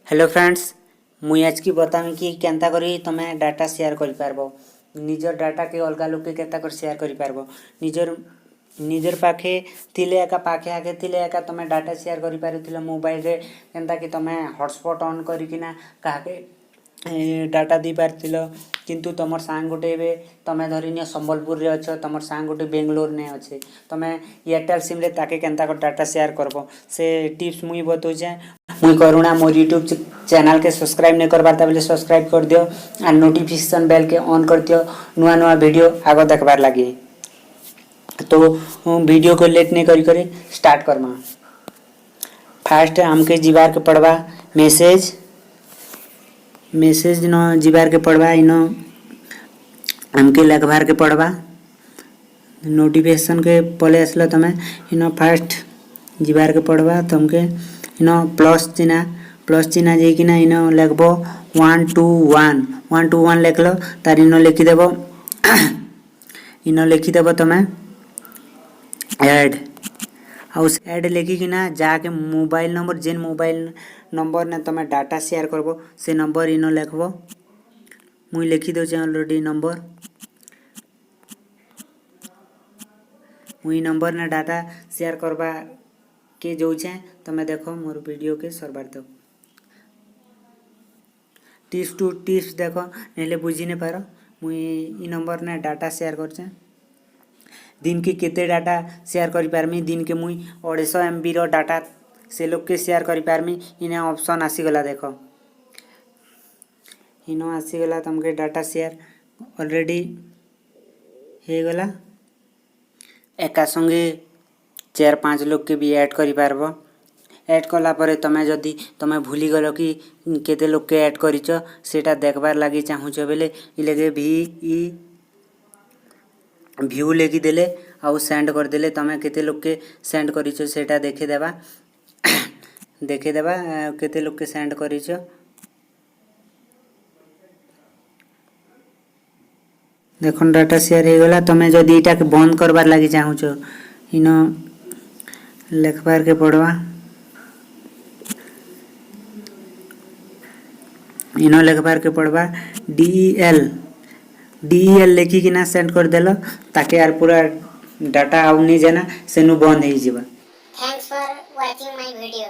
Hello friends, मुई आज की बतामी कि केंता करी तमे डाटा शेयर करि पारबो। निजर डाटा के अलगा लोग के केंता कर शेयर करि पारबो। निजर निजर पाखे थिले एका पाखे आके थिले एका तमे डाटा शेयर करि पारुथिलो मोबाइल रे केंता कि तमे हॉटस्पॉट ऑन करिकिना काके डाटा दी पारथिलो। किंतु तमर सांग गोटे बे तमे धरिनियो संबलपुर रे अछो, तमर सांग गोटे बेंगलोर ने अच्छे, तमे एयरटेल सिम रे ताके केंता कर डाटा शेयर करबो से टिप्स मुई बतौछे। मुई करुणा मोर यूट्यूब चैनल के सब्सक्राइब नहीं कर पारता बोले सब्सक्राइब कर दियो और नोटिफिकेशन बेल के ऑन कर दियो नुआ नुआ वीडियो आगो देखबार लगी। तो वीडियो को लेट नहीं करी करे स्टार्ट करमा। फास्ट हमके जीवार के पड़वा मैसेज मैसेज न जीवार के पड़वा इन हमके लगवार के पड़वा नोटिफिकेशन के पले आसलो तमे इन फास्ट जीवार के पड़वा तुमके इन प्लस चिन्ह जाइकिना इन लिखबो 121 लिख लो तार इन लिखिदेव तमे ऐड हाउस ऐड लिखिकिना जाके मोबाइल नंबर जेन मोबाइल नंबर ने तमे डाटा शेयर करबो से नंबर इन लिखबो। मुई लिखि दउछे ऑलरेडी नंबर मुई नंबर ने डाटा शेयर करबा के जोछे तमे देखो मोर वीडियो के सरबार दो टिप्स टू टिप्स देखो नेले बुझी नहीं पारो। मुई ई नंबर ने डाटा शेयर करछे दिन के केते डाटा शेयर करि पारमी दिन के मुई 250 MB रो डाटा से लोग के शेयर करि पारमी। इने ऑप्शन आसी गला देखो इनो आसी गला तुमके डाटा शेयर ऑलरेडी हे गला एका संगे 4-5 लोग के भी ऐड करि पारबो। ऐड कला परे तमे जदी तमे भूली गलो कि केते लोग के ऐड करिचो सेटा देखबार लागि चाहुचो बेले इलेगे व्यू लेखि देले आउ सेंड कर देले तमे केते लोग के सेंड करिचो सेटा देखे देबा केते लोग के सेंड करिचो। देखो डाटा शेयर हे गला। तमे जदी इटा के बंद करबार लागि चाहुचो इनो लिखबार के पड़वा इनो लिखबार के पड़वा DEL लिखिकिना सेंड कर देलो ताके यार पूरा डाटा आउ नहीं जाना सेनु बंद हो जाबा। Thanks for watching my video.